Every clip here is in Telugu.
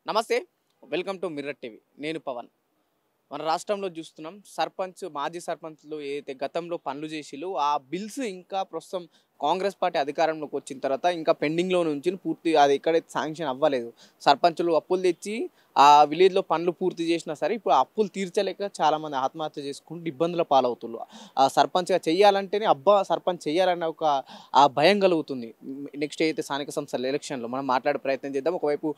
నమస్తే. Welcome to mirror TV. నేను పవన్. మన రాష్ట్రంలో చూస్తున్నాం సర్పంచ్, మాజీ సర్పంచ్‌లు ఏదైతే గతంలో పనులు చేసిల్లో ఆ బిల్స్ ఇంకా ప్రస్తుతం కాంగ్రెస్ పార్టీ అధికారంలోకి వచ్చిన తర్వాత ఇంకా పెండింగ్‌లోనే ఉంచిర్రు. పూర్తి అది ఎక్కడైతే శాంక్షన్ అవ్వలేదు. సర్పంచులు అప్పులు తెచ్చి ఆ విలేజ్‌లో పనులు పూర్తి చేసినా సరే ఇప్పుడు ఆ అప్పులు తీర్చలేక చాలామంది ఆత్మహత్య చేసుకుంటూ ఇబ్బందుల పాలవుతుర్రు. ఆ సర్పంచ్‌గా చెయ్యాలంటేనే అబ్బా! సర్పంచ్ చెయ్యాలన్న ఒక ఆ భయం కలుగుతుంది. నెక్స్ట్ ఏదైతే స్థానిక సంస్థల ఎలక్షన్‌లో మనం మాట్లాడే ప్రయత్నం చేద్దాం. ఒకవైపు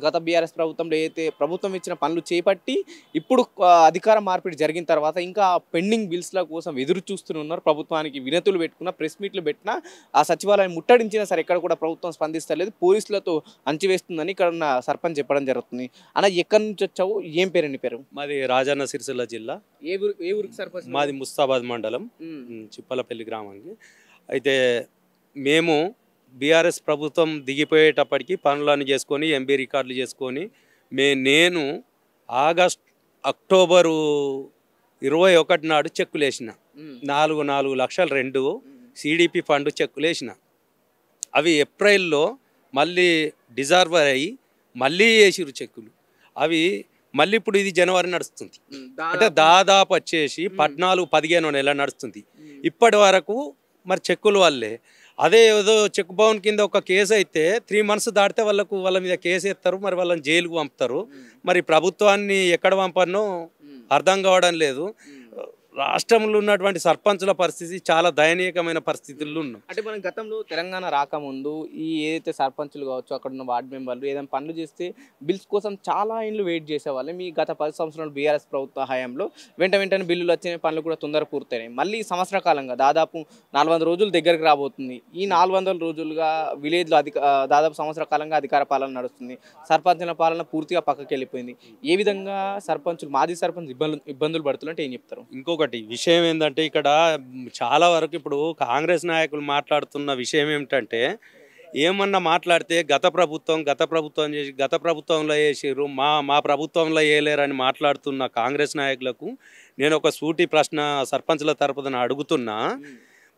గత బీఆర్ఎస్ ప్రభుత్వంలో ఏదైతే ప్రభుత్వం ఇచ్చిన పనులు చేపట్టి ఇప్పుడు అధికార మార్పిడి జరిగిన తర్వాత ఇంకా పెండింగ్ బిల్స్‌ల కోసం ఎదురు చూస్తూనే ఉన్నారు. ప్రభుత్వానికి వినతులు పెట్టుకున్న, ప్రెస్ మీట్లు పెట్టినా, ఆ సచివాలయం ముట్టడించినా సరే ఎక్కడ కూడా ప్రభుత్వం స్పందిస్తలేదు. పోలీసులతో అంచివేస్తుందని ఇక్కడున్న సర్పంచ్ చెప్పడం జరుగుతుంది. అన్న ఎక్కడి నుంచి వచ్చావు? ఏం పేరు నీ పేరు? మాది రాజన్న సిరిసిల్ల జిల్లా. ఏ ఊరికి సర్పంచ్ నువ్వు? మాది ముస్తాబాద్ మండలం, హ్మ్. చిప్పలపల్లి గ్రామానికి. అయితే మేము బీఆర్ఎస్ ప్రభుత్వం దిగిపోయేటప్పటికి పనులను చేసుకొని, ఎంబీ రికార్డులు చేసుకొని, నేను అక్టోబరు 21 నాడు చెక్కులేసిన. హ్మ్. 4 లక్షలు 2 హ్మ్. సిడిపి ఫండ్ చెక్కులేసిన. అవి ఏప్రిల్లో మళ్ళీ డిజార్వర్ అయ్యి మళ్ళీ వేసిరు చెక్కులు. అవి మళ్ళీ ఇప్పుడు ఇది జనవరి నడుస్తుంది. హ్మ్. అంటే దాదాపు వచ్చేసి 14, 15 నెలలు నడుస్తుంది. ఇప్పటి వరకు మరి చెక్కుల వల్లే. అదే ఏదో చెక్ బౌన్ కింద ఒక కేసు అయితే 3 మంత్స్ దాటితే వాళ్ళ మీద కేసు ఎత్తారు. మరి వాళ్ళని జైలుకు పంపుతారు. మరి ప్రభుత్వాన్ని ఎక్కడ పంపనో అర్థం కావడం లేదు. రాష్ట్రంలో ఉన్నటువంటి సర్పంచుల పరిస్థితి చాలా దయనీయకమైన పరిస్థితుల్లో ఉన్నాం. అంటే మనం గతంలో తెలంగాణ రాకముందు ఈ ఏదైతే సర్పంచులు కావచ్చు, అక్కడ ఉన్న వార్డు మెంబర్లు ఏదైనా పనులు చేస్తే బిల్స్ కోసం చాలా ఏళ్ళు వెయిట్ చేసేవాళ్ళు. మీ గత 10 సంవత్సరాలు బీఆర్ఎస్ ప్రభుత్వ హయాంలో వెంటనే బిల్లులు వచ్చినాయి, పనులు కూడా తొందరగా పూర్తయినాయి. మళ్ళీ సంవత్సర కాలంగా దాదాపు 400 రోజులు దగ్గరికి రాబోతుంది. ఈ 400 రోజులుగా విలేజ్లో దాదాపు సంవత్సర కాలంగా అధికార పాలన నడుస్తుంది. సర్పంచుల పాలన పూర్తిగా పక్కకి వెళ్ళిపోయింది. ఏ విధంగా సర్పంచులు, మాజీ సర్పంచ్ ఇబ్బందులు పడుతుంటే ఏం చెప్తారు? ఇంకొకటి విషయం ఏంటంటే ఇక్కడ చాలా వరకు ఇప్పుడు కాంగ్రెస్ నాయకులు మాట్లాడుతున్న విషయం ఏమిటంటే, ఏమన్నా మాట్లాడితే గత ప్రభుత్వం చేసి గత ప్రభుత్వంలో వేసిర్రు, మా ప్రభుత్వంలో వేయలేరని మాట్లాడుతున్న కాంగ్రెస్ నాయకులకు నేను ఒక సూటి ప్రశ్న సర్పంచ్ల తరపున అడుగుతున్నా.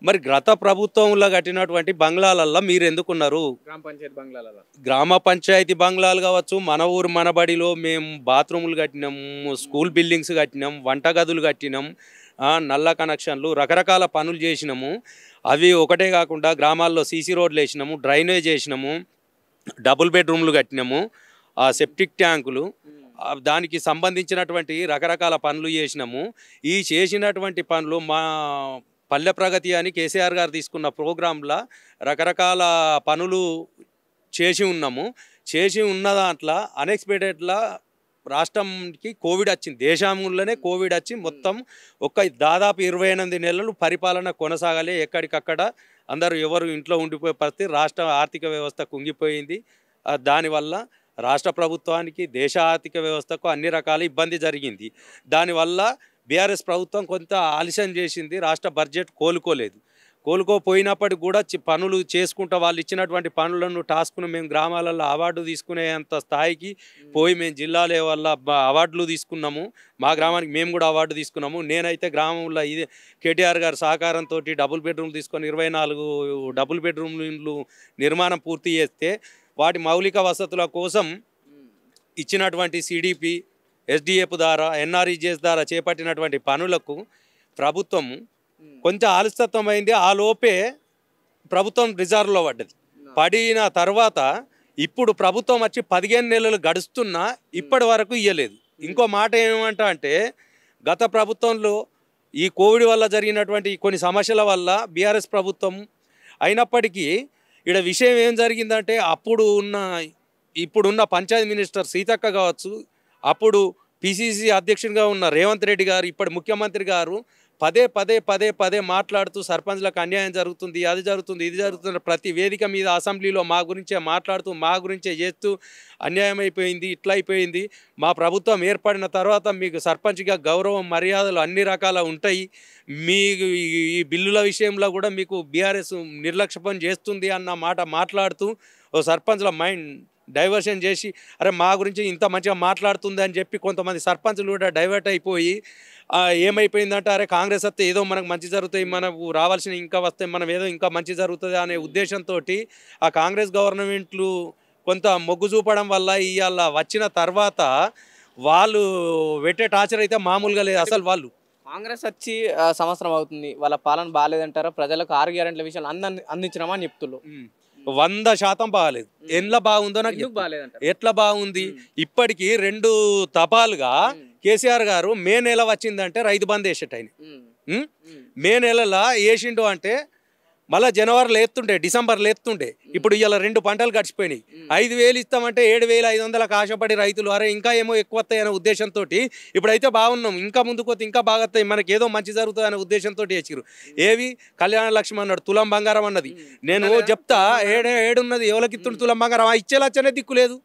మరి గత ప్రభుత్వంలో కట్టినటువంటి బంగ్లాలల్లో మీరు ఎందుకున్నారు? గ్రామ పంచాయతీ బంగ్లాలు కావచ్చు, మన ఊరు మన బడిలో మేము బాత్రూములు కట్టినాం, స్కూల్ బిల్డింగ్స్ కట్టినాం, వంటగదులు కట్టినాం, నల్ల కనెక్షన్లు, రకరకాల పనులు చేసినాము. అవి ఒకటే కాకుండా గ్రామాల్లో సీసీ రోడ్లు వేసినాము, డ్రైనేజ్ వేసినాము, డబుల్ బెడ్రూమ్లు కట్టినాము, సెప్టిక్ ట్యాంకులు, దానికి సంబంధించినటువంటి రకరకాల పనులు చేసినాము. ఈ చేసినటువంటి పనులు మా పల్లె ప్రగతి అని కేసీఆర్ గారు తీసుకున్న ప్రోగ్రాంలో రకరకాల పనులు చేసి ఉన్నాము. చేసి ఉన్న దాంట్లో అన్ఎక్స్పెక్టెడ్లా రాష్ట్రంకి కోవిడ్ వచ్చింది. దేశంలోనే కోవిడ్ వచ్చి మొత్తం దాదాపు 28 నెలలు పరిపాలన కొనసాగాలి. ఎక్కడికక్కడ అందరూ ఎవరు ఇంట్లో ఉండిపోయే పరిస్థితి. రాష్ట్ర ఆర్థిక వ్యవస్థ కుంగిపోయింది. దానివల్ల రాష్ట్ర ప్రభుత్వానికి, దేశ ఆర్థిక వ్యవస్థకు అన్ని రకాల ఇబ్బంది జరిగింది. దానివల్ల బీఆర్ఎస్ ప్రభుత్వం కొంత ఆలస్యం చేసింది. రాష్ట్ర బడ్జెట్ కోలుకోపోయినప్పటికి కూడా పనులు చేసుకుంటా వాళ్ళు ఇచ్చినటువంటి పనులను, టాస్క్ను మేము గ్రామాలలో అవార్డు తీసుకునేంత స్థాయికి పోయి మేము జిల్లా లెవెల్లో అవార్డులు తీసుకున్నాము. మా గ్రామానికి మేము కూడా అవార్డు తీసుకున్నాము. నేనైతే గ్రామంలో ఇది కేటీఆర్ గారి సహకారంతో డబుల్ బెడ్రూమ్లు తీసుకొని 24 డబుల్ బెడ్రూమ్లు నిర్మాణం పూర్తి చేస్తే వాటి మౌలిక వసతుల కోసం ఇచ్చినటువంటి సిడిపి, ఎస్డిఎఫ్ ద్వారా, ఎన్ఆర్ఈజిఎస్ ద్వారా చేపట్టినటువంటి పనులకు ప్రభుత్వం కొంచెం ఆలస్యమైంది. ఆ లోపే ప్రభుత్వం రిజర్వ్లో పడిన తర్వాత ఇప్పుడు ప్రభుత్వం వచ్చి 15 నెలలు గడుస్తున్నా ఇప్పటి వరకు ఇవ్వలేదు. ఇంకో మాట ఏమంటే గత ప్రభుత్వంలో ఈ కోవిడ్ వల్ల జరిగినటువంటి కొన్ని సమస్యల వల్ల బీఆర్ఎస్ ప్రభుత్వం అయినప్పటికీ ఇక్కడ విషయం ఏం జరిగిందంటే ఇప్పుడున్న పంచాయతీ మినిస్టర్ సీతక్క కావచ్చు, అప్పుడు పిసిసి అధ్యక్షుడిగా ఉన్న రేవంత్ రెడ్డి గారు, ఇప్పటి ముఖ్యమంత్రి గారు పదే మాట్లాడుతూ సర్పంచ్లకు అన్యాయం జరుగుతుంది, అది జరుగుతుంది, ఇది జరుగుతుంది, ప్రతి వేదిక మీద అసెంబ్లీలో మా గురించే మాట్లాడుతూ, మా గురించే చేస్తూ అన్యాయం అయిపోయింది, ఇట్లా అయిపోయింది, మా ప్రభుత్వం ఏర్పడిన తర్వాత మీకు సర్పంచ్గా గౌరవం, మర్యాదలు అన్ని రకాల ఉంటాయి, మీకు ఈ బిల్లుల విషయంలో కూడా మీకు బీఆర్ఎస్ నిర్లక్ష్యం చేస్తుంది అన్న మాట మాట్లాడుతూ ఓ సర్పంచ్ల మైండ్ డైవర్షన్ చేసి, అరే మా గురించి ఇంత మంచిగా మాట్లాడుతుంది అని చెప్పి కొంతమంది సర్పంచులు కూడా డైవర్ట్ అయిపోయి ఏమైపోయిందంటే, అరే కాంగ్రెస్ వస్తే ఏదో మనకు మంచి జరుగుతాయి, మనకు రావాల్సిన ఇంకా వస్తే మనం ఏదో ఇంకా మంచి జరుగుతుంది అనే ఉద్దేశంతో ఆ కాంగ్రెస్ గవర్నమెంట్లు కొంత మొగ్గు చూపడం వల్ల ఇవాళ వచ్చిన తర్వాత వాళ్ళు పెట్టే టార్చర్ అయితే మామూలుగా లేదు అసలు. వాళ్ళు కాంగ్రెస్ వచ్చి సంవత్సరం అవుతుంది, వాళ్ళ పాలన బాగాలేదంటారా? ప్రజలకు 6 గ్యారెంట్ల విషయాలు అందించినామా అని చెప్తున్నారు. 100% బాగాలేదు. ఎట్లా బాగుందో నాకు ఎందుకు బాగాలేదంటారు? ఎట్లా బాగుంది? ఇప్పటికి 2 తపాలుగా కేసీఆర్ గారు మే నెల వచ్చిందంటే రైతు బంద్ వేసేట ఆయన. మే నెలలో వేసిండు అంటే మళ్ళీ జనవరిలో ఎత్తుండే, డిసెంబర్లో ఎత్తుండే. ఇప్పుడు ఇలా 2 పంటలు గడిచిపోయినాయి. 5,000 ఇస్తామంటే 7,500లకు ఆశపడి రైతులు అరే ఇంకా ఏమో ఎక్కువ వస్తాయి అనే ఉద్దేశంతో ఇప్పుడైతే బాగున్నాం, ఇంకా ముందుకు పోతే ఇంకా బాగా వస్తాయి, మనకి ఏదో మంచి జరుగుతుంది అనే ఉద్దేశంతో వేసిరు. ఏవి కళ్యాణ లక్ష్మి అన్నాడు, తులం బంగారం అన్నది. నేను చెప్తా ఏడున్నది ఎవరికి ఇస్తుండు తులం బంగారం? ఇచ్చేలచ్చనే దిక్కు లేదు.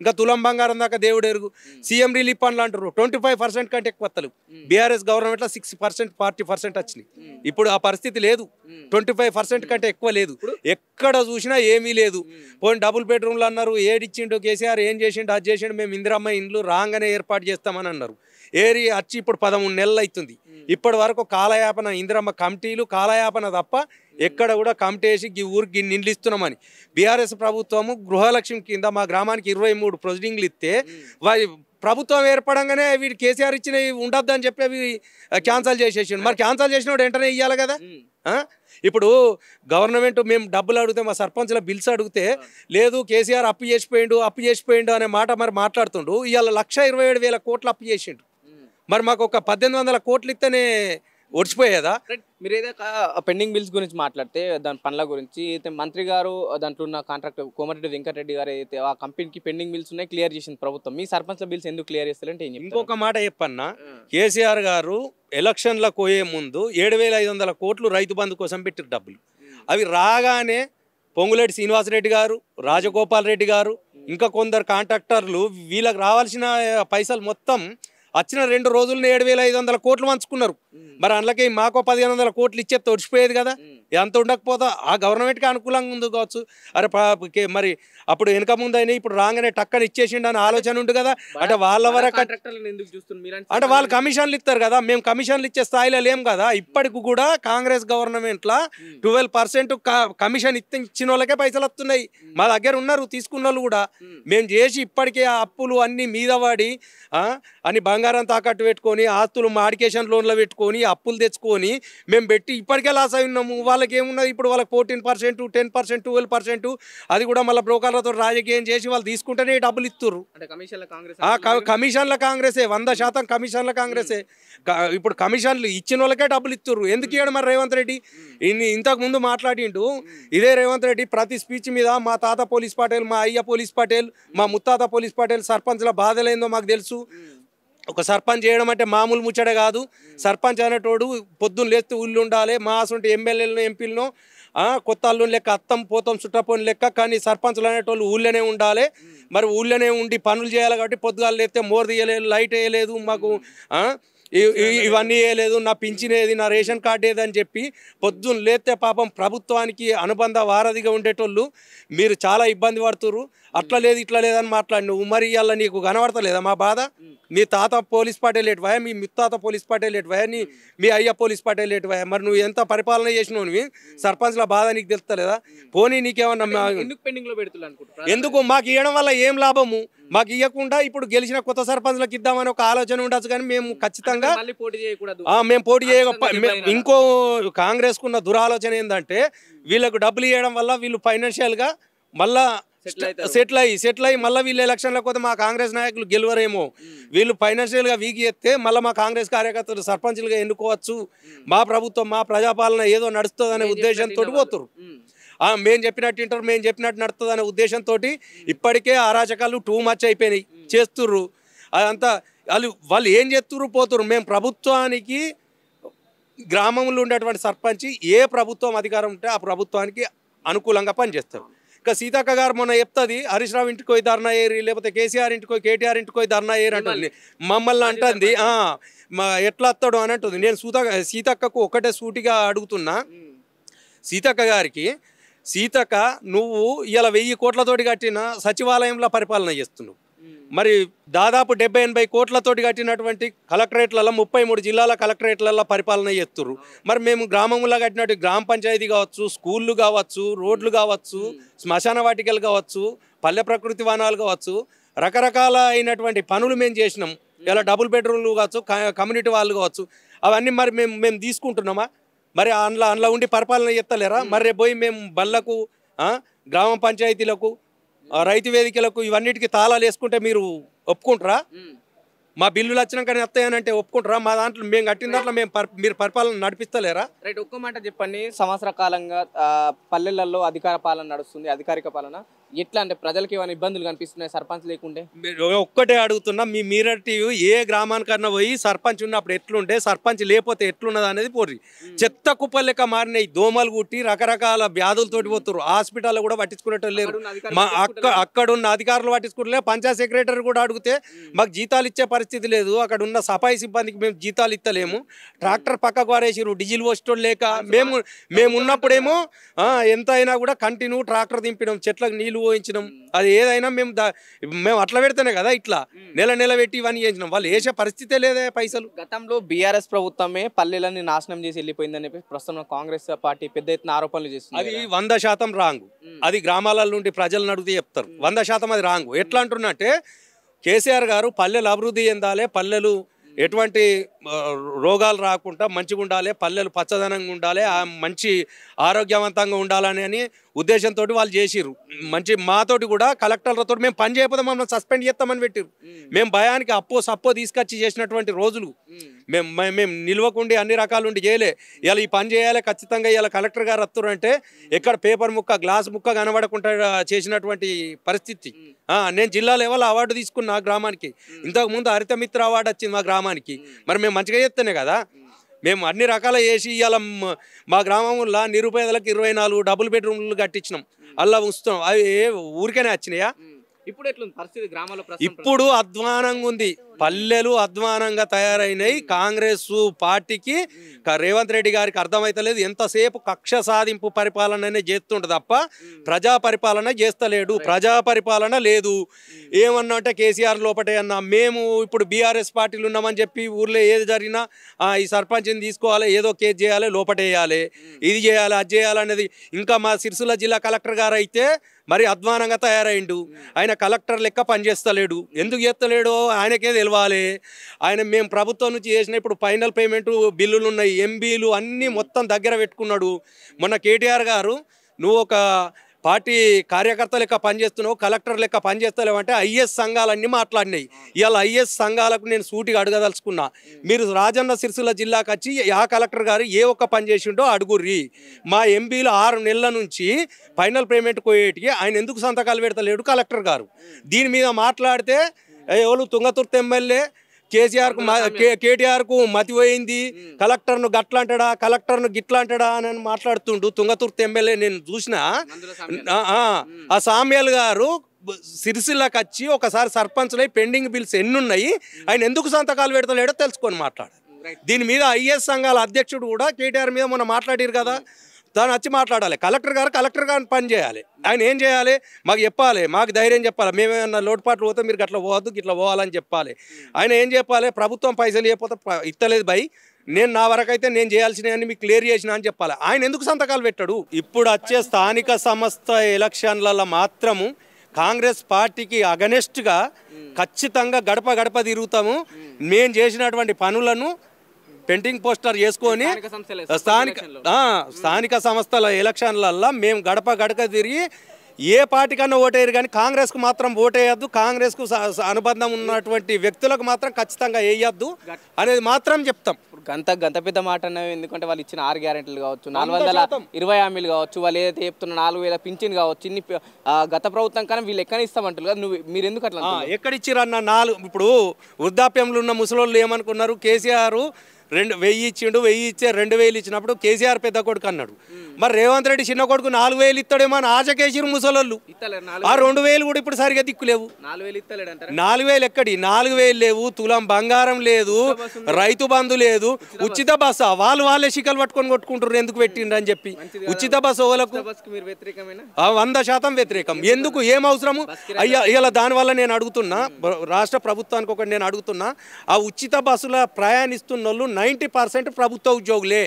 ఇంకా తులం బంగారం దాకా దేవుడు ఎరుగు. సీఎం రిలీఫ్ ఫండ్లు అంటారు 25% కంటే ఎక్కువ వస్తలు. బీఆర్ఎస్ గవర్నమెంట్లో 6%, 40% వచ్చినాయి. ఇప్పుడు ఆ పరిస్థితి లేదు. 25% కంటే ఎక్కువ లేదు. ఎక్కడ చూసినా ఏమీ లేదు. పోనీ డబుల్ బెడ్రూమ్లు అన్నారు, ఏడిచ్చిండు కేసీఆర్, ఏం చేసిండు, అది చేసిండు, మేము ఇందిరమ్మ ఇండ్లు రాగానే ఏర్పాటు చేస్తామని అన్నారు. వచ్చి ఇప్పుడు 13 నెలలు అవుతుంది. ఇప్పటి వరకు కాలయాపన, ఇందిరమ్మ కమిటీలు కాలయాపన తప్ప ఎక్కడ కూడా కమిటీ వేసి ఊరికి ఇండ్లు ఇస్తున్నామని. బీఆర్ఎస్ ప్రభుత్వము గృహలక్ష్మి కింద మా గ్రామానికి 23 ప్రొసీడింగ్లు ఇస్తే ప్రభుత్వం ఏర్పడంగానే వీడు కేసీఆర్ ఇచ్చినవి ఉండద్దు అని చెప్పి అవి క్యాన్సల్ చేసేసిండు. మరి క్యాన్సల్ చేసినప్పుడు వెంటనే ఇవ్వాలి కదా. ఇప్పుడు గవర్నమెంట్ మేము డబ్బులు అడిగితే మా సర్పంచ్ల బిల్స్ అడిగితే లేదు కేసీఆర్ అప్పు చేసిపోయిండు అనే మాట మరి మాట్లాడుతుండు. ఇవాళ 1,27,000 కోట్లు అప్పు చేసిండు. మరి మాకు ఒక 1,800 కోట్లు ఇస్తేనే ఒడిచిపోయేదా? మీరు ఏదైనా పెండింగ్ బిల్స్ గురించి మాట్లాడితే దాని పనుల గురించి అయితే మంత్రి గారు దాంట్లో ఉన్న కాంట్రాక్టర్ కోమటిరెడ్డి వెంకటరెడ్డి గారు అయితే ఆ కంపెనీకి పెండింగ్ బిల్స్ ఉన్నాయి, క్లియర్ చేసింది ప్రభుత్వం. మీ సర్పంచ్ల బిల్స్ ఎందుకు క్లియర్ చేస్తారంటే ఇంకొక మాట చెప్పన్నా, కేసీఆర్ గారు ఎలక్షన్లకు పోయే ముందు 7,500 కోట్లు రైతు బంధు కోసం పెట్టిరు డబ్బులు. అవి రాగానే పొంగులేటి శ్రీనివాసరెడ్డి గారు, రాజగోపాల్ రెడ్డి గారు, ఇంకా కొందరు కాంట్రాక్టర్లు వీళ్ళకి రావాల్సిన పైసలు మొత్తం వచ్చిన 2 రోజుల్లో 7,500 కోట్లు పంచుకున్నారు. మరి అందులోకి మాకో 1,500 కోట్లు ఇచ్చే తొడిచిపోయేది కదా. ఎంత ఉండకపోతా ఆ గవర్నమెంట్కి అనుకూలంగా ఉంది కావచ్చు. అరే మరి అప్పుడు వెనక ముందు అయినా ఇప్పుడు రాగానే టక్కన ఇచ్చేసిండు అని ఆలోచన ఉంది కదా. అంటే వాళ్ళ వరకు అంటే వాళ్ళు కమిషన్లు ఇస్తారు కదా, మేము కమిషన్లు ఇచ్చే స్థాయిలో లేం కదా. ఇప్పటికి కూడా కాంగ్రెస్ గవర్నమెంట్లో 12% కమిషన్ ఇచ్చిన వాళ్ళకే పైసలు వస్తున్నాయి. మా దగ్గర ఉన్నారు తీసుకున్న వాళ్ళు కూడా. మేము చేసి ఇప్పటికే ఆ అప్పులు అన్ని మీద పడి అని బంగారం తాకట్టు పెట్టుకొని ఆస్తులు మాడికేషన్ లోన్లో పెట్టుకొని అప్పులు తెచ్చుకొని మేము పెట్టి ఇప్పటికే లాస్ అయి ఉన్నాము. వాళ్ళకి ఏమున్నది ఇప్పుడు? వాళ్ళకి 14%, 10%, 12%, అది కూడా మళ్ళీ బ్రోకర్లతో రాజకీయం చేసి వాళ్ళు తీసుకుంటేనే డబ్బులు ఇస్తున్నారు. కమిషన్ల కాంగ్రెసే, 100% కమిషన్ల కాంగ్రెసే. ఇప్పుడు కమిషన్లు ఇచ్చిన వాళ్ళకే డబ్బులు ఇస్తున్నారు. ఎందుకు ఇవ్వడం మరి రేవంత్ రెడ్డి? ఇంతకు ముందు మాట్లాడిండు ఇదే రేవంత్ రెడ్డి ప్రతి స్పీచ్ మీద మా తాత పోలీస్ పటేల్, మా అయ్య పోలీస్ పటేల్, మా ముత్తాత పోలీస్ పటేల్, సర్పంచ్ల బాధలేందో మాకు తెలుసు. ఒక సర్పంచ్ చేయడం అంటే మామూలు ముచ్చట కాదు. సర్పంచ్ అనేటోడు పొద్దున్న లేస్తే ఊళ్ళు ఉండాలి. మా అసలు ఎమ్మెల్యేలను ఎంపీలను కొత్త అల్లుని లెక్క అత్తం పోతాం చుట్టపోని లెక్క. కానీ సర్పంచ్లు అనేటోళ్ళు ఊళ్ళోనే ఉండాలి. మరి ఊళ్ళోనే ఉండి పనులు చేయాలి కాబట్టి పొద్దుగాలు లేస్తే మోర్ తీయలేదు, లైట్ వేయలేదు, మాకు ఇవన్నీ వేయలేదు, నా పింఛన్ ఏది, నా రేషన్ కార్డు ఏది అని చెప్పి పొద్దున్న లేస్తే పాపం ప్రభుత్వానికి అనుబంధ వారధిగా ఉండేటోళ్ళు మీరు చాలా ఇబ్బంది పడుతున్నారు. అట్లా లేదు ఇట్లా లేదని మాట్లాడి నువ్వు మరి ఇవాళ నీకు కనబడతలేదా మా బాధ? మీ తాత పోలీస్ పటేల్ ఎటువయా, మీ ముత్తాత పోలీస్ పటేల్ ఎటువయా, మీ అయ్య పోలీస్ పటేల్ ఎటువయా? మరి నువ్వు ఎంత పరిపాలన చేసినవి సర్పంచ్ల బాధ నీకు తెలుస్తలేదా? పోనీ నీకేమన్నా ఎందుకు మాకు ఇవ్వడం వల్ల ఏం లాభము? మాకు ఇవ్వకుండా ఇప్పుడు గెలిచిన కొత్త సర్పంచ్లకు ఇద్దామని ఒక ఆలోచన ఉండొచ్చు. కానీ మేము ఖచ్చితంగా మేము పోటీ ఇంకో కాంగ్రెస్ కున్న దురాలోచన ఏంటంటే వీళ్ళకు డబ్బులు ఇవ్వడం వల్ల వీళ్ళు ఫైనాన్షియల్గా మళ్ళా సెటిల్ అయ్యి మళ్ళీ వీళ్ళు ఎలక్షన్లకు పోతే మా కాంగ్రెస్ నాయకులు గెలవరేమో. వీళ్ళు ఫైనాన్షియల్గా వీక్ చేస్తే మళ్ళీ మా కాంగ్రెస్ కార్యకర్తలు సర్పంచ్లుగా ఎన్నుకోవచ్చు, మా ప్రభుత్వం మా ప్రజాపాలన ఏదో నడుస్తుంది అనే ఉద్దేశంతో పోతున్నారు. మేము చెప్పినట్టు వింటారు, మేము చెప్పినట్టు నడుస్తుంది అనే ఉద్దేశంతో ఇప్పటికే అరాచకాలు టూ మచ్ అయిపోయినాయి చేస్తుర్రు. అదంతా వాళ్ళు ఏం చేస్తుర్రు పోతుర్రు. మేము ప్రభుత్వానికి గ్రామంలో ఉండేటువంటి సర్పంచ్ ఏ ప్రభుత్వం అధికారం ఉంటే ఆ ప్రభుత్వానికి అనుకూలంగా పనిచేస్తారు. ఇంకా సీతక్క గారు మొన్న చెప్తుంది హరీష్ రావు ఇంటికి పోయి ధర్నా ఏరి, లేకపోతే కేసీఆర్ ఇంటికి పోయి కేటీఆర్ ఇంటికి పోయి ధర్నా ఏరి అంటుంది. మమ్మల్ని అంటుంది ఎట్లా వస్తాడు అని అంటుంది. నేను సీతక్కకు ఒకటే సూటిగా అడుగుతున్నా, సీతక్క గారికి, సీతక్క నువ్వు ఇలా 1,000 కోట్లతోటి కట్టిన సచివాలయంలో పరిపాలన చేస్తున్నావు. మరి దాదాపు 70-80 కోట్లతోటి కట్టినటువంటి కలెక్టరేట్లలో 33 జిల్లాల కలెక్టరేట్లలో పరిపాలన చేస్తున్నారు. మరి మేము గ్రామంలో కట్టినట్టు గ్రామ పంచాయతీ కావచ్చు, స్కూళ్ళు కావచ్చు, రోడ్లు కావచ్చు, శ్మశాన వాటికలు కావచ్చు, పల్లె ప్రకృతి వనాలు కావచ్చు, రకరకాల అయినటువంటి పనులు మేము చేసినాం. ఇలా డబుల్ బెడ్రూమ్లు కావచ్చు, కమ్యూనిటీ వాళ్ళు కావచ్చు, అవన్నీ మరి మేము తీసుకుంటున్నామా? మరి అందులో ఉండి పరిపాలన చేస్తలేరా? మరి రేపు పోయి మేము బళ్ళకు, గ్రామ పంచాయతీలకు, రైతు వేదికలకు ఇవన్నిటికీ తాళాలు వేసుకుంటే మీరు ఒప్పుకుంటారా? మా బిల్లులు వచ్చినాకనే వస్తాయనంటే ఒప్పుకుంటారా? మా దాంట్లో మేము కట్టిన దాంట్లో మీరు పరిపాలన నడిపిస్తలేరా? రైట్, ఒక్క మాట చెప్పండి. సంవత్సర కాలంగా పల్లెలలో అధికార పాలన నడుస్తుంది, అధికారిక పాలన. ఎట్లా అంటే ప్రజలకి ఏమైనా ఇబ్బందులు కనిపిస్తున్నాయి సర్పంచ్ లేకుంటే? ఒక్కటే అడుగుతున్నా, మీ మీరటి ఏ గ్రామానికన్నా పోయి సర్పంచ్ ఉన్నప్పుడు ఎట్లుంటే, సర్పంచ్ లేకపోతే ఎట్లున్నది అనేది పోర్రి. చెత్త కుప్పలు లెక్క మారినాయి, దోమలు కుట్టి రకరకాల వ్యాధులతోటి పోతున్నారు. హాస్పిటల్లో కూడా పట్టించుకునేటోళ్ళు లేరు. అక్కడున్న అధికారులు పట్టించుకోవట్లేదు. పంచాయత్ సెక్రటరీ కూడా అడిగితే మాకు జీతాలు ఇచ్చే పరిస్థితి లేదు, అక్కడ ఉన్న సఫాయి సిబ్బందికి మేము జీతాలు ఇస్తలేము, ట్రాక్టర్ పక్కకు వారేసారు, డీజిల్ పోసేటోళ్ళు లేక. మేము ఉన్నప్పుడేమో ఎంత అయినా కూడా కంటిన్యూ ట్రాక్టర్ దింపినాం, చెట్లకు నీళ్లు పోయించినాం. అది ఏదైనా మేము అట్లా పెడితేనే కదా ఇట్లా నెల పెట్టి ఇవన్నీ చేసినాం. వాళ్ళు వేసే పరిస్థితే లేదా పైసలు. గతంలో బీఆర్ఎస్ ప్రభుత్వమే పల్లెలని నాశనం చేసి వెళ్ళిపోయిందని చెప్పి ప్రస్తుతం కాంగ్రెస్ పార్టీ పెద్ద ఎత్తున ఆరోపణలు చేస్తుంది. అది 100% రాంగ్. అది గ్రామాల నుండి ప్రజలను అడిగితే చెప్తారు. 100% అది రాంగ్. ఎట్లా అంటున్నట్టే, కేసీఆర్ గారు పల్లెలు అభివృద్ధి చెందాలి, పల్లెలు ఎటువంటి రోగాలు రాకుండా మంచిగా ఉండాలి, పల్లెలు పచ్చదనంగా ఉండాలి, మంచి ఆరోగ్యవంతంగా ఉండాలని ఉద్దేశంతో వాళ్ళు చేసిర్రు. మంచి మాతోటి కూడా కలెక్టర్లతో మేము పని చేయకపోతే మమ్మల్ని సస్పెండ్ చేస్తామని పెట్టిరు. మేము భయానికి సప్పో తీసుకొచ్చి చేసినటువంటి రోజులు. మేము నిల్వకుండి అన్ని రకాలు ఉండి చేయలే. ఇలా ఈ పని చేయాలి ఖచ్చితంగా, ఇలా కలెక్టర్ గారు వస్తారు అంటే ఎక్కడ పేపర్ ముక్క, గ్లాస్ ముక్క కనబడకుండా చేసినటువంటి పరిస్థితి. నేను జిల్లా లెవెల్ అవార్డు తీసుకున్నా గ్రామానికి. ఇంతకుముందు హరితమిత్ర అవార్డు వచ్చింది మా గ్రామానికి. మరి మేము మంచిగా చేస్తేనే కదా. మేము అన్ని రకాల చేసి ఇవాళ మా గ్రామంలో నిరుపేదలకు 24 డబుల్ బెడ్రూమ్లు కట్టించినాం. అలా ఉంచుతున్నాం. అవి ఊరికేనే వచ్చినాయా? ఇప్పుడు ఎట్లుంది పరిస్థితి గ్రామాల్లో? ఇప్పుడు అధ్వానంగా ఉంది. పల్లెలు అధ్వానంగా తయారైనాయి. కాంగ్రెస్ పార్టీకి, రేవంత్ రెడ్డి గారికి అర్థమైతలేదు. ఎంతసేపు కక్ష సాధింపు పరిపాలననే చేస్తుండే తప్ప ప్రజా పరిపాలన చేస్తలేడు. ప్రజా పరిపాలన లేదు. ఏమన్నా అంటే కేసీఆర్ లోపటే అన్నా, మేము ఇప్పుడు బీఆర్ఎస్ పార్టీలు ఉన్నామని చెప్పి ఊర్లో ఏది జరిగినా ఈ సర్పంచ్ని తీసుకోవాలి, ఏదో కేసు చేయాలి, లోపటేయాలి, ఇది చేయాలి, అది చేయాలనేది. ఇంకా మా సిరిసిల్ల జిల్లా కలెక్టర్ గారు అయితే మరి అధ్వానంగా తయారైండు. ఆయన కలెక్టర్ లెక్క పనిచేస్తలేడు. ఎందుకు చేస్తలేడో ఆయనకే తెలవాలి. మేము ప్రభుత్వం నుంచి చేసిన ఇప్పుడు ఫైనల్ పేమెంట్ బిల్లులు ఉన్నాయి, ఎంబీలు అన్నీ మొత్తం దగ్గర పెట్టుకున్నాడు. మొన్న కేటీఆర్ గారు, నువ్వు ఒక పార్టీ కార్యకర్త లెక్క పనిచేస్తున్నావు, కలెక్టర్ లెక్క పనిచేస్తలేవు అంటే ఐఎస్ సంఘాలన్నీ మాట్లాడినాయి. ఇవాళ ఐఎస్ సంఘాలకు నేను సూటిగా అడగదలుచుకున్నా, మీరు రాజన్న సిరిసిల్ల జిల్లాకు వచ్చి ఆ కలెక్టర్ గారు ఏ ఒక్క పని చేసిండో అడుగుర్రి. మా ఎంపీలు 6 నెలల నుంచి ఫైనల్ పేమెంట్ పోయేటికి ఆయన ఎందుకు సంతకాలు పెడతలేడు కలెక్టర్ గారు? దీని మీద మాట్లాడితే ఎవరు తుంగతుర్తి ఎమ్మెల్యే కేటీఆర్కు మతి పోయింది, కలెక్టర్ను గట్లా అంటాడా, కలెక్టర్ను గిట్లా అంటాడా అని మాట్లాడుతుండు. తుంగతుర్తి ఎమ్మెల్యే నేను చూసిన ఆ సామ్యాల్ గారు సిరిసిల్లకి వచ్చి ఒకసారి సర్పంచ్లై పెండింగ్ బిల్స్ ఎన్ని ఉన్నాయి, ఆయన ఎందుకు సంతకాలు పెడతలేడో తెలుసుకొని మాట్లాడారు. దీని మీద ఐఎస్ సంఘాల అధ్యక్షుడు కూడా కేటీఆర్ మీద మొన్న మాట్లాడారు కదా, దాన్ని వచ్చి మాట్లాడాలి. కలెక్టర్ గారు పని చేయాలి. ఆయన ఏం చేయాలి మాకు చెప్పాలి, మాకు ధైర్యం చెప్పాలి. మేమేమన్నా లోటుపాట్లు పోతే మీరు గట్లా పోవద్దు, గిట్లా పోవాలని చెప్పాలి. ఆయన ఏం చెప్పాలి, ప్రభుత్వం పైసలు ఇవ్వకపోతే ఇస్తలేదు భయ్, నేను నా వరకైతే నేను చేయాల్సినవన్నీ మీకు క్లియర్ చేసిన అని చెప్పాలి. ఆయన ఎందుకు సంతకాలు పెట్టాడు? ఇప్పుడు వచ్చే స్థానిక సంస్థ ఎలక్షన్లలో మాత్రము కాంగ్రెస్ పార్టీకి అగనెస్ట్గా ఖచ్చితంగా గడప గడప తిరుగుతాము. మేము చేసినటువంటి పనులను పెండింగ్ పోస్టర్ చేసుకొని స్థానిక సంస్థల ఎలక్షన్లల్లో మేము గడప గడప తిరిగి ఏ పార్టీకన్నా ఓటేయరు, కానీ కాంగ్రెస్కు మాత్రం ఓటేయద్దు, కాంగ్రెస్కు అనుబంధం ఉన్నటువంటి వ్యక్తులకు మాత్రం ఖచ్చితంగా వేయద్దు అనేది మాత్రం చెప్తాం. గంత పెద్ద మాట అన్నవి. ఎందుకంటే వాళ్ళు ఇచ్చిన 6 గ్యారెంటీలు కావచ్చు, 420 హామీలు కావచ్చు, వాళ్ళు ఏదైతే చెప్తున్న 4000 పింఛన్ కావచ్చు, ఇన్ని గత ప్రభుత్వం కానీ వీళ్ళు ఎక్కడ ఇస్తామంటారు కదా, మీరు ఎందుకు అట్లా ఎక్కడ ఇచ్చిరన్న? ఇప్పుడు వృద్ధాప్యంలో ఉన్న ముసలోళ్ళు ఏమనుకున్నారు, కేసీఆర్ 1000 ఇచ్చిండు, 1000 ఇచ్చే 2000 ఇచ్చినప్పుడు కేసీఆర్ పెద్ద కొడుకు అన్నాడు. మరి రేవంత్ రెడ్డి చిన్న కొడుకు 4000 ఇస్తాడేమో అని ఆశకేసిరు ముసలోళ్ళు. ఆ 2000 కూడా ఇప్పుడు సరిగా దిక్కులేవు. 4000 ఎక్కడి, 4000 లేవు, తులం బంగారం లేదు, రైతు బంధు లేదు, ఉచిత బస్సు వాళ్ళే శిఖలు పట్టుకొని కొట్టుకుంటారు ఎందుకు పెట్టిండ్రు అని చెప్పి. ఉచిత బస్సు వాళ్ళకు 100% వ్యతిరేకం. ఎందుకు, ఏం అవసరము అయ్యా? ఇలా దానివల్ల నేను అడుగుతున్నా, రాష్ట్ర ప్రభుత్వానికి ఒకటి నేను అడుగుతున్నా, ఆ ఉచిత బస్సుల ప్రయాణిస్తున్న వాళ్ళు 90% ప్రభుత్వ ఉద్యోగులే.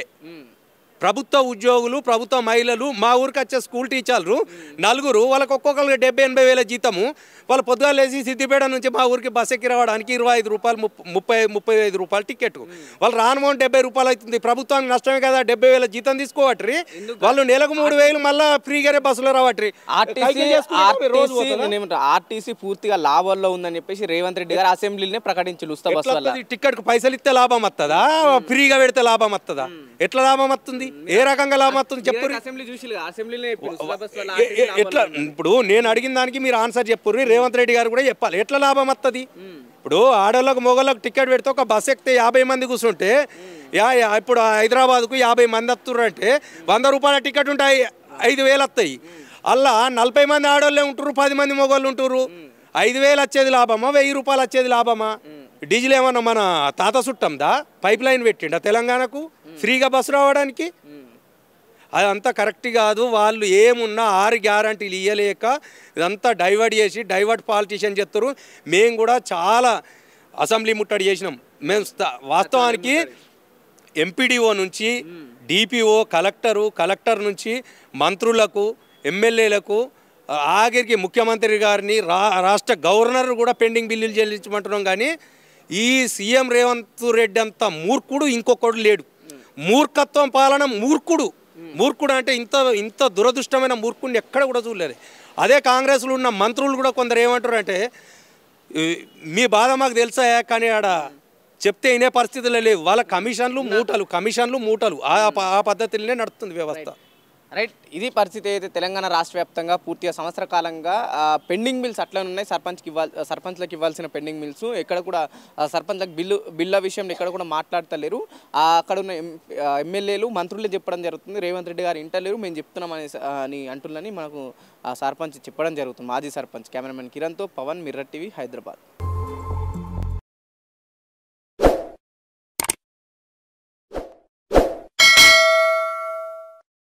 ప్రభుత్వ ఉద్యోగులు, ప్రభుత్వ మహిళలు. మా ఊరికి వచ్చే స్కూల్ టీచర్లు 4 వాళ్ళకి ఒక్కొక్కరికి 70-80 వేల జీతము. వాళ్ళు పొద్దుగా లేచి సిద్దిపేట నుంచి మా ఊరికి బస్ ఎక్కి రావడానికి 25 రూపాయలు, 30-35 రూపాయలు టికెట్. వాళ్ళు రానుమోని 70 రూపాయలు అవుతుంది. ప్రభుత్వానికి నష్టమే కదా, 70 వేల జీతం తీసుకోవట్రి. వాళ్ళు నెలకు 3000 మళ్ళీ ఫ్రీగానే బస్సులో రావట్రి. ఆర్టీసీ పూర్తిగా లాభాల్లో ఉందని చెప్పేసి రేవంత్ రెడ్డి గారు అసెంబ్లీనే ప్రకటించారు. టికెట్ కు పైసలు ఇస్తే లాభం వస్తుందా, ఫ్రీగా పెడితే లాభం వస్తుందా? ఎట్లా లాభం వస్తుంది, ఏ రకంగా లాభం వస్తుంది చెప్పు. ఎట్లా ఇప్పుడు నేను అడిగిన దానికి మీరు ఆన్సర్ చెప్పుర్రి. రేవంత్ రెడ్డి గారు కూడా చెప్పాలి ఎట్లా లాభం వస్తుంది. ఇప్పుడు ఆడవాళ్ళకు మొగళ్ళకు టికెట్ పెడితే ఒక బస్ ఎక్కితే 50 మంది కూర్చుంటే ఇప్పుడు హైదరాబాద్కు 50 మంది వస్తున్నారు అంటే 100 రూపాయల టికెట్ ఉంటాయి, 5000 వస్తాయి. అలా 40 మంది ఆడవాళ్ళే ఉంటారు, 10 మంది మొగోళ్ళు ఉంటారు. 5000 వచ్చేది లాభమా, 1000 రూపాయలు వచ్చేది లాభమా? డీజిల్ ఏమన్నా మన తాత చుట్టందా? పైప్ లైన్ పెట్టిండా తెలంగాణకు ఫ్రీగా బస్సు రావడానికి? అదంతా కరెక్ట్ కాదు. వాళ్ళు ఏమున్నా 6 గ్యారంటీలు ఇవ్వలేక ఇదంతా డైవర్ట్ చేసి డైవర్ట్ పాలిటిషియన్ చేస్తారు. మేము కూడా చాలా అసెంబ్లీ ముట్టడి చేసినాం. మేము వాస్తవానికి ఎంపీడీఓ నుంచి డిపిఓ, కలెక్టర్ నుంచి మంత్రులకు, ఎమ్మెల్యేలకు, ఆఖరికి ముఖ్యమంత్రి గారిని, రాష్ట్ర గవర్నర్ కూడా పెండింగ్ బిల్లులు చెల్లించమంటున్నాం. కానీ ఈ సీఎం రేవంత్ రెడ్డి అంత మూర్ఖుడు ఇంకొకడు లేడు. మూర్ఖత్వం పాలన, మూర్ఖుడు అంటే ఇంత దురదృష్టమైన మూర్ఖుడిని ఎక్కడ కూడా చూడలేదు. అదే కాంగ్రెస్లో ఉన్న మంత్రులు కూడా కొందరు ఏమంటారు అంటే, మీ బాధ మాకు తెలుసా కానీ ఆడ చెప్తే వినే పరిస్థితుల్లో లేవు. వాళ్ళ కమిషన్లు మూటలు ఆ పద్ధతిలోనే నడుస్తుంది వ్యవస్థ. రైట్, ఇది పరిస్థితి. అయితే తెలంగాణ రాష్ట్ర వ్యాప్తంగా పూర్తిగా సంవత్సర కాలంగా పెండింగ్ బిల్స్ అట్లా ఉన్నాయి. సర్పంచ్లకు ఇవ్వాల్సిన పెండింగ్ బిల్స్ ఎక్కడ కూడా సర్పంచ్లకు బిల్ల విషయంలో ఎక్కడ కూడా మాట్లాడతలేరు. అక్కడ ఉన్న ఎమ్మెల్యేలు, మంత్రులే చెప్పడం జరుగుతుంది. రేవంత్ రెడ్డి గారు ఇంటలేరు, మేము చెప్తున్నాం అని అంటున్నారని మనకు సర్పంచ్ చెప్పడం జరుగుతుంది. మాజీ సర్పంచ్. కెమెరామెన్ కిరణ్తో పవన్, మిర్రర్ టీవీ, హైదరాబాద్.